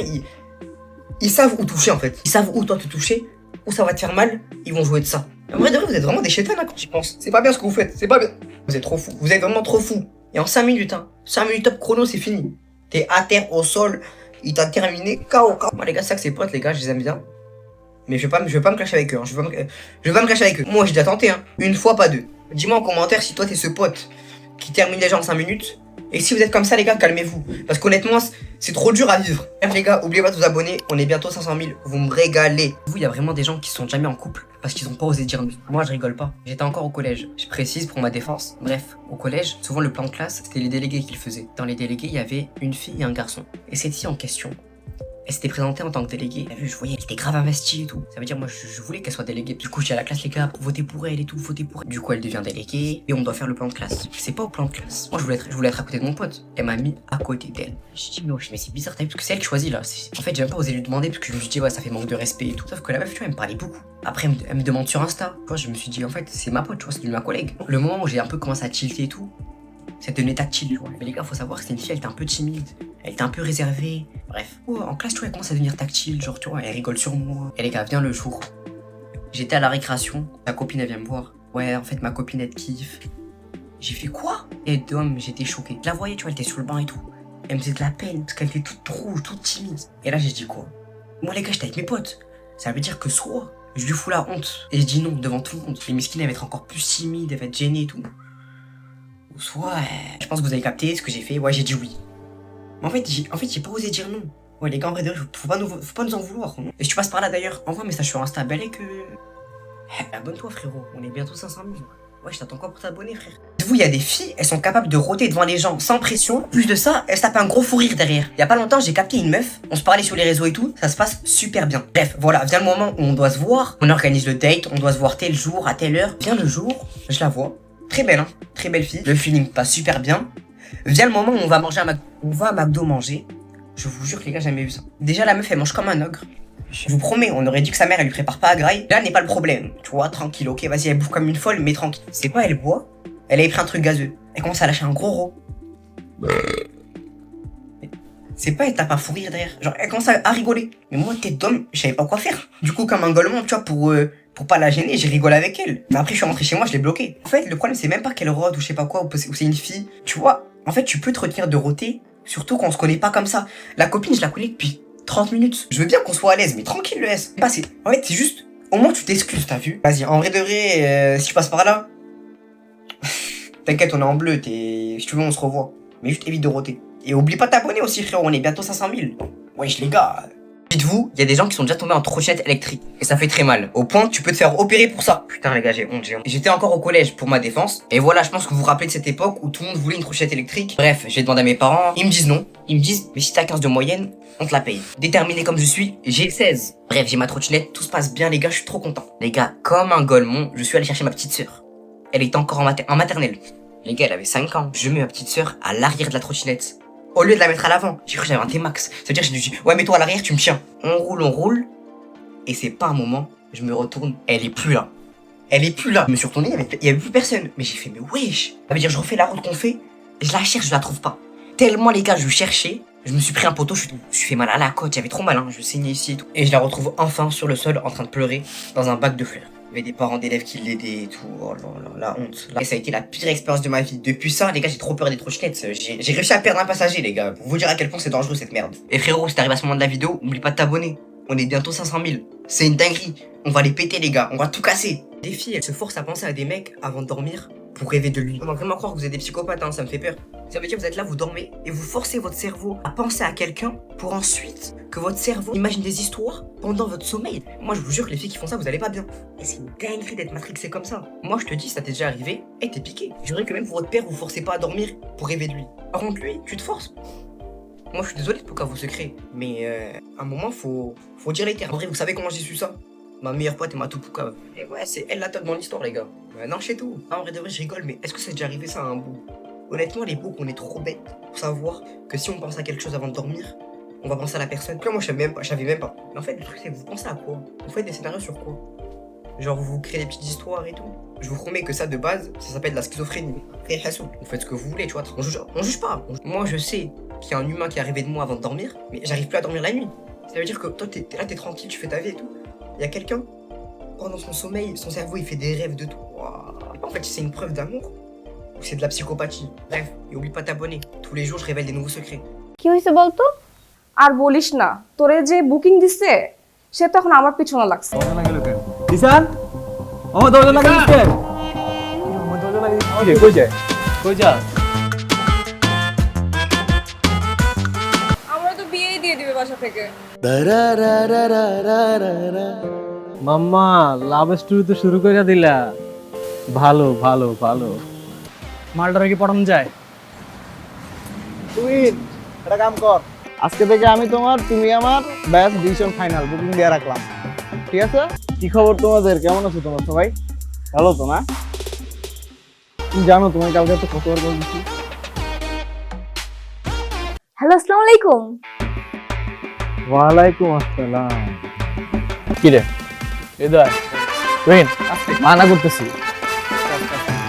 ils savent où toucher en fait. Ils savent où toi te toucher, où ça va te faire mal, ils vont jouer de ça. En vrai de vrai, vous êtes vraiment des chétans là quand tu penses. C'est pas bien ce que vous faites, c'est pas bien. Vous êtes trop fous, vous êtes vraiment trop fous. Et en 5 minutes, 5 minutes top chrono, c'est fini. T'es à terre, au sol, il t'a terminé, KO. Moi les gars, c'est ça que c'est potes, les gars, je les aime bien. Mais je vais pas me clasher avec eux, je vais pas me clasher avec eux. Moi j'ai déjà tenté, une fois, pas deux. Dis-moi en commentaire si toi t'es ce pote qui termine déjà en 5 minutes. Et si vous êtes comme ça, les gars, calmez-vous. Parce qu'honnêtement, c'est trop dur à vivre. Bref, les gars, oubliez pas de vous abonner. On est bientôt 500 000. Vous me régalez. Vous, il y a vraiment des gens qui sont jamais en couple parce qu'ils ont pas osé dire non. Moi, je rigole pas. J'étais encore au collège. Je précise pour ma défense. Bref, au collège, souvent le plan de classe, c'était les délégués qui le faisaient. Dans les délégués, il y avait une fille et un garçon. Et cette fille en question, elle s'était présentée en tant que déléguée. T'as vu, je voyais, elle était grave investie et tout. Ça veut dire, moi, je voulais qu'elle soit déléguée. Du coup, je dis à la classe, les gars, votez pour elle et tout, votez pour elle. Du coup, elle devient déléguée et on doit faire le plan de classe. C'est pas au plan de classe. Moi, je voulais être à côté de mon pote. Elle m'a mis à côté d'elle. Je dis, mais c'est bizarre, t'as vu, parce que c'est elle qui choisit là. En fait, j'ai même pas osé lui demander parce que je me suis dit, ouais, ça fait manque de respect et tout. Sauf que la meuf, tu vois, elle me parlait beaucoup. Après, elle me demande sur Insta. Tu vois, je me suis dit, en fait, c'est ma pote, tu vois, c'est ma collègue. Le moment où j'ai un peu commencé à tilter et tout, c'était un état de chill, tu vois. Mais les gars, faut savoir que c'était une fille, elle était un peu timide. Elle était un peu réservée. Bref. Oh, en classe, tu vois, elle commence à devenir tactile. Genre, tu vois, elle rigole sur moi. Et les gars, viens le jour. J'étais à la récréation. Ma copine, elle vient me voir. Ouais, en fait, ma copine, elle kiffe. J'ai fait quoi? Et d'homme, j'étais choqué. Je la voyais, tu vois, elle était sur le banc et tout. Elle me faisait de la peine parce qu'elle était toute rouge, toute timide. Et là, j'ai dit quoi? Moi, les gars, j'étais avec mes potes. Ça veut dire que soit je lui fous la honte et je dis non devant tout le monde. Les miskines, elle va être encore plus timide, elle va être gênée et tout. Ou soit, je pense que vous avez capté ce que j'ai fait. Ouais, j'ai dit oui. Mais en fait, j'ai pas osé dire non. Ouais, les gars, en vrai, faut pas nous en vouloir. Et si tu passes par là d'ailleurs, envoie un message sur Insta. Belle que. Abonne-toi, frérot. On est bientôt 500 000. Ouais, je t'attends encore pour t'abonner, frère. Vous, il y a des filles, elles sont capables de rôter devant les gens sans pression. Plus de ça, elles se tapent un gros fou rire derrière. Il y a pas longtemps, j'ai capté une meuf. On se parlait sur les réseaux et tout. Ça se passe super bien. Bref, voilà, vient le moment où on doit se voir. On organise le date. On doit se voir tel jour, à telle heure. Vient le jour, je la vois. Très belle, hein. Très belle fille. Le feeling passe super bien. Vient le moment où on va manger on va à McDo manger. Je vous jure que les gars, j'ai jamais vu ça. Déjà, la meuf, elle mange comme un ogre. Je vous promets, on aurait dit que sa mère, elle lui prépare pas à graille. Là n'est pas le problème. Tu vois, tranquille, ok, vas-y, elle bouffe comme une folle, mais tranquille. C'est quoi, elle boit? Elle avait pris un truc gazeux. Elle commence à lâcher un gros rot. C'est pas, elle tape un fou rire derrière. Genre, elle commence à rigoler. Mais moi, tête d'homme, je savais pas quoi faire. Du coup, comme un golemon, tu vois, pour pas la gêner, j'ai rigolé avec elle. Mais après, je suis rentré chez moi, je l'ai bloqué. En fait, le problème, c'est même pas qu'elle rôde ou je sais pas quoi, ou c'est une fille. Tu vois, en fait, tu peux te retenir de rôter, surtout quand on se connaît pas comme ça. La copine, je la connais depuis 30 minutes. Je veux bien qu'on soit à l'aise, mais tranquille, le S. En fait, c'est juste, au moins, tu t'excuses, t'as vu? Vas-y, en vrai de vrai, si je passe par là, t'inquiète, on est en bleu, si tu veux, on se revoit. Mais juste évite de rôter. Et oublie pas de t'abonner aussi, frérot, on est bientôt 500 000. Wesh, les gars. Dites-vous, il y a des gens qui sont déjà tombés en trottinette électrique. Et ça fait très mal. Au point que tu peux te faire opérer pour ça. Putain les gars, j'ai honte. J'étais encore au collège pour ma défense. Et voilà, je pense que vous vous rappelez de cette époque où tout le monde voulait une trottinette électrique. Bref, j'ai demandé à mes parents. Ils me disent non. Ils me disent, mais si t'as 15 de moyenne, on te la paye. Déterminé comme je suis, j'ai 16. Bref, j'ai ma trottinette. Tout se passe bien les gars, je suis trop content. Les gars, comme un golemon, je suis allé chercher ma petite sœur. Elle était encore en maternelle. Les gars, elle avait 5 ans. Je mets ma petite sœur à l'arrière de la trottinette. Au lieu de la mettre à l'avant, j'ai cru que j'avais un T-Max. Ça veut dire que j'ai dit, ouais, mets-toi à l'arrière, tu me tiens. On roule. Et c'est pas un moment, je me retourne, elle est plus là. Elle est plus là. Je me suis retourné, il y avait plus personne. Mais j'ai fait, mais wesh. Ça veut dire, je refais la route qu'on fait, je la cherche, je la trouve pas. Tellement, les gars, je cherchais, je me suis pris un poteau, je suis fait mal à la côte, j'avais trop mal, hein, je saignais ici et tout. Et je la retrouve enfin sur le sol, en train de pleurer, dans un bac de fleurs. Il y avait des parents d'élèves qui l'aidaient et tout. Oh là là, la honte. Et ça a été la pire expérience de ma vie. Depuis ça, les gars, j'ai trop peur des trottinettes. J'ai réussi à perdre un passager, les gars. Pour vous dire à quel point c'est dangereux cette merde. Et frérot, si t'arrives à ce moment de la vidéo, n'oublie pas de t'abonner. On est bientôt 500 000. C'est une dinguerie. On va les péter, les gars. On va tout casser. Les filles, elles se forcent à penser à des mecs avant de dormir pour rêver de lui. On va vraiment croire que vous êtes des psychopathes, hein, ça me fait peur. Ça veut dire que vous êtes là, vous dormez et vous forcez votre cerveau à penser à quelqu'un pour ensuite que votre cerveau imagine des histoires pendant votre sommeil. Moi, je vous jure que les filles qui font ça, vous allez pas bien. Et c'est une dinguerie d'être matrixé comme ça. Moi, je te dis, ça t'est déjà arrivé et t'es piqué. Je dirais que même pour votre père, vous forcez pas à dormir pour rêver de lui. Par contre, lui, tu te forces. Moi, je suis désolé de pas vos secrets, mais à un moment, faut dire les termes. En vrai, vous savez comment j'ai su ça? Ma meilleure pote et ma tout poucave. Et ouais, c'est elle la top dans l'histoire, les gars. Non, je sais tout. En vrai de vrai, je rigole, mais est-ce que c'est déjà arrivé ça à un bout? Honnêtement, les boucs, on est trop bêtes pour savoir que si on pense à quelque chose avant de dormir, on va penser à la personne. Puis moi, je savais même pas. Mais en fait, le truc, c'est que vous pensez à quoi? Vous faites des scénarios sur quoi? Genre, vous créez des petites histoires et tout. Je vous promets que ça, de base, ça s'appelle la schizophrénie. Vous faites ce que vous voulez, tu vois. On juge pas. Moi, je sais qu'il y a un humain qui est arrivé de moi avant de dormir, mais j'arrive plus à dormir la nuit. Ça veut dire que toi, t'es là, t'es tranquille, tu fais ta vie et tout. Il y a quelqu'un, pendant son sommeil, son cerveau, il fait des rêves de tout. Wow. En fait, c'est une preuve d'amour ou c'est de la psychopathie. Bref, et oublie pas de t'abonner. Tous les jours, je révèle des nouveaux secrets. কি হইছে বলতো? আর বলিস না, তোরে যে বুকিং দিছে সে তখন আমার পিছনে লাগছে। কিষান আমার দরজা লাগিয়ে দিচ্ছে। আমার দরজা লাগিয়ে দিচ্ছে। কই যায়? কই যা? আমরা তো বিয়েই দিয়ে দিবে বাসা থেকে। মাম্মা লাভ স্টোরি তো শুরু করে দিলা। ভালো ভালো ভালো। মালটারে কি পড়ানো যায়? তুই একটা কাম কর, আজকে থেকে আমি তোমার, তুমি আমার, ব্যাস ডিসিশন ফাইনাল, বুকিং দিয়ে রাখলাম। ঠিক আছে? কি খবর তোমাদের? কেমন আছো তোমরা সবাই? ভালো তো না? তুমি জানো তোমার কালকে তো কতবার কল দিচ্ছি। হ্যালো, আসসালামু আলাইকুম। ওয়ালাইকুম আসসালাম। কি রে? এদার তুহিন মানা করতেছি।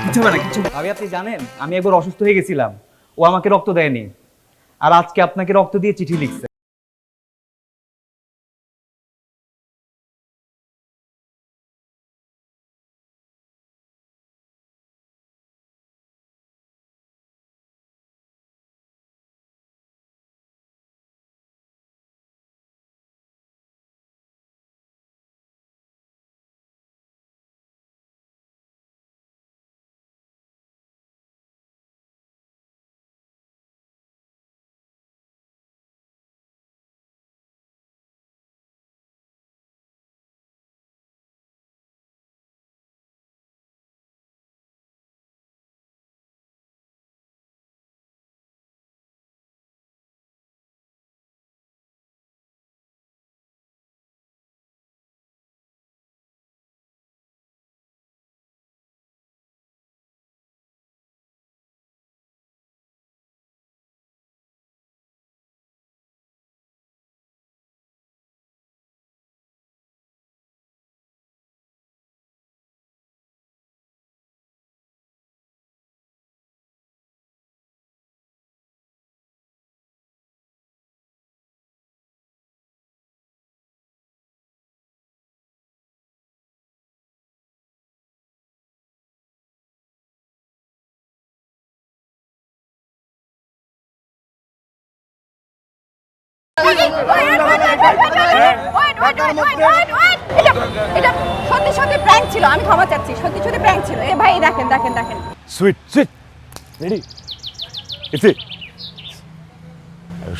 কিছু না কিছু। আগে আপনি জানেন আমি একবার অসুস্থ হয়ে গেছিলাম, ও আমাকে রক্ত দেয়নি, আর আজকে আপনাকে রক্ত দিয়ে চিঠি লিখছে। এটা সত্যি সত্যি প্র্যাঙ্ক ছিল, আমি ক্ষমা চাচ্ছি, সত্যি সত্যি প্র্যাঙ্ক ছিল। এ ভাই দেখেন দেখেন দেখেন, সুইট সুইট রেডি ইটস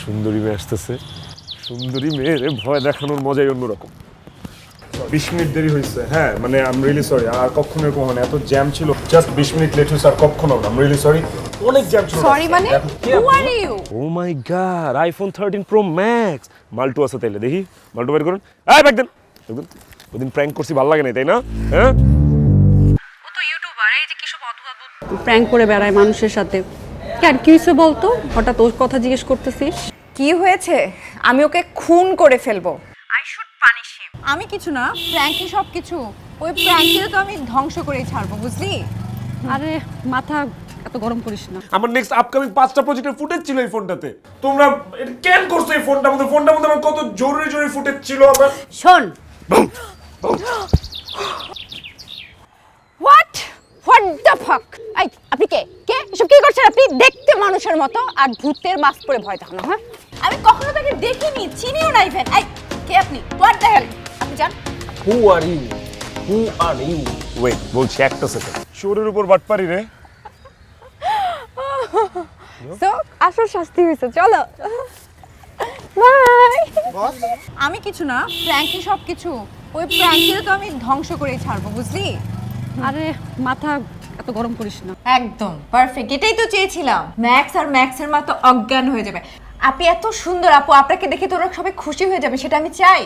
সুন্দরী মেয়ে আসতেছে, সুন্দরী মেয়েরে ভয় দেখানোর মজাই অন্যরকম। 20 মিনিট দেরি হয়েছে। হ্যাঁ মানে আই এম রিয়েলি সরি। আর কখনো এরকম হয় না, এত জ্যাম ছিল। জাস্ট 20 মিনিট লেট হয়েছে, আর কখনো না। আই এম রিয়েলি সরি, অনেক জ্যাম ছিল। সরি মানে who are you? Oh my god, iPhone 13 pro max. মাল্টু আছে তাইলে, দেখি মাল্টু বের করুন। এই ব্যাগ দেন। দেখুন ওদিন প্র্যাঙ্ক করছি, ভালো লাগে না তাই না? হ্যাঁ ও তো ইউটিউবার, এই যে কি সব অদ্ভুত প্র্যাঙ্ক করে বেড়ায় মানুষের সাথে। কেন কি হয়েছে বলতো? হঠাৎ ওর কথা জিজ্ঞেস করতেছিস? কি হয়েছে? আমি ওকে খুন করে ফেলবো। I should punish him. আমি কিছু না, প্র্যাঙ্কই সব কিছু। ওই প্র্যাঙ্কটা তো আমি ধ্বংস করেই ছাড়বো, বুঝলি? আরে মাথা এত গরম করিস না। আমার নেক্সট আপকামিং 5টা প্রজেক্টের ফুটেজ ছিল এই ফোনটাতে। তোমরা এটা কেন করছো এই ফোনটার মধ্যে? ফোনটার মধ্যে আমার কত জরুরি জরুরি ফুটেজ ছিল আমার। শোন, হোয়াট দ্য ফাক? এই আপনি কে এসব কি করছেন আপনি? দেখতে মানুষের মতো আর ভূতের মাস্ক পরে ভয় দেখানো। হ্যাঁ, আমি কখনো তাকে দেখিনি, চিনিও না ইভেন। এই কে আপনি? What the hell? আপনি জান? হু আর ইউ? ওয়েট, বলছি একটা সেকেন্ড। শোরের উপর বাটপারি রে। সো আসল শাস্তি হয়েছে, চলো বাই। আমি কিছু না, প্র্যাঙ্কই সব কিছু। ওই প্র্যাঙ্কটা তো আমি ধ্বংস করেই ছাড়বো, বুঝলি? আরে মাথা এত গরম করিস না। একদম পারফেক্ট, এটাই তো চেয়েছিলাম। ম্যাক্স আর ম্যাক্সের মা তো অজ্ঞান হয়ে যাবে। আপনি এত সুন্দর আপু, আপনাকে দেখে তো ওরা সবাই খুশি হয়ে যাবে, সেটা আমি চাই।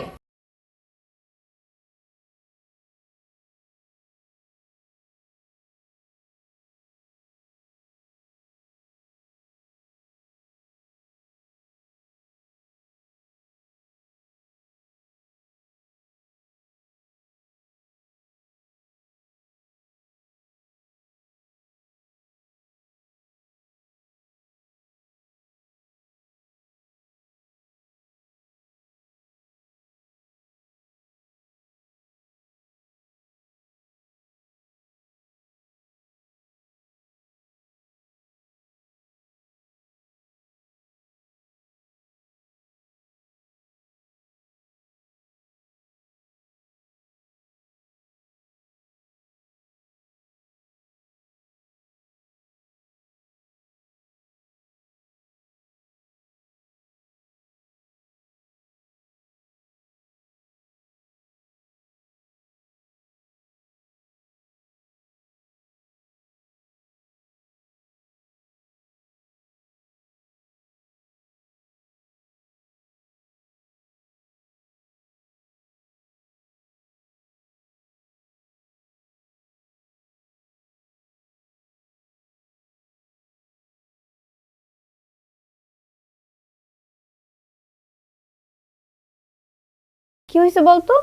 কি হয়েছে বলতো?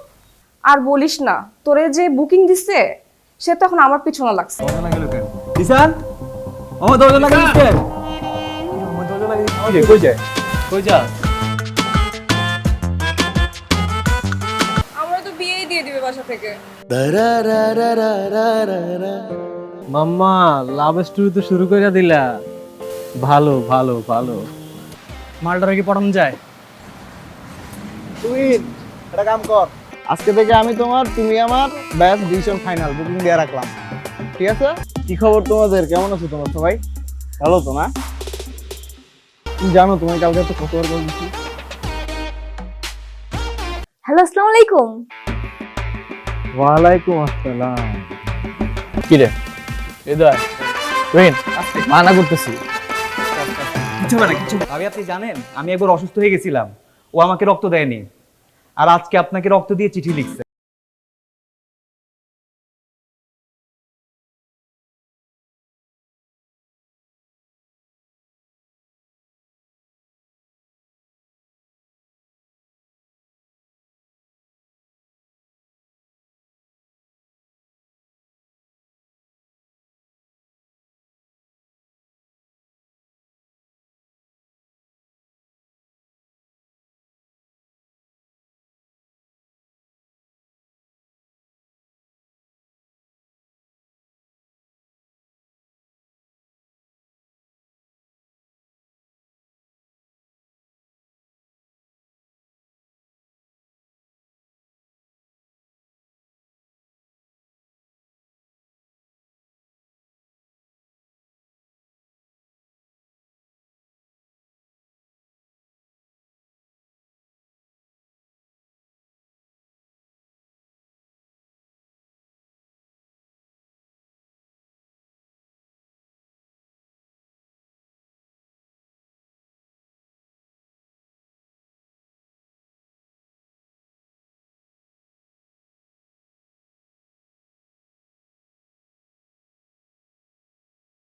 আর বলিস না, তোরে যে বুকিং দিছে সে তো এখন আমার পিছনে লাগছে। দিশান, আমার দরজা লাগিয়ে দিচ্ছে। আমার দরজা লাগিয়ে দিচ্ছে। কই যায়? কই যা? আমরা তো বিয়েই দিয়ে দিবে বাসা থেকে। মাম্মা, লাভ স্টোরি তো শুরু করে দিলা। ভালো ভালো ভালো। মালটারে কি পড়ানো যায়? তুই একটা কাম কর, আজকে থেকে আমি তোমার, তুমি আমার, ব্যাস ডিসিশন ফাইনাল, বুকিং দিয়ে রাখলাম। ঠিক আছে? কি খবর তোমাদের? কেমন আছো তোমরা সবাই? ভালো তো না? তুমি জানো তোমায় কালকে তো কতবার কল দিচ্ছি। হ্যালো, আসসালামু আলাইকুম। ওয়ালাইকুম আসসালাম। কি রে এদার রহিন, মানা করতেছি। কিছু না কিছু। ভাবি আপনি জানেন আমি একবার অসুস্থ হয়ে গেছিলাম, ও আমাকে রক্ত দেয়নি, আর আজকে আপনাকে রক্ত দিয়ে চিঠি লিখছে।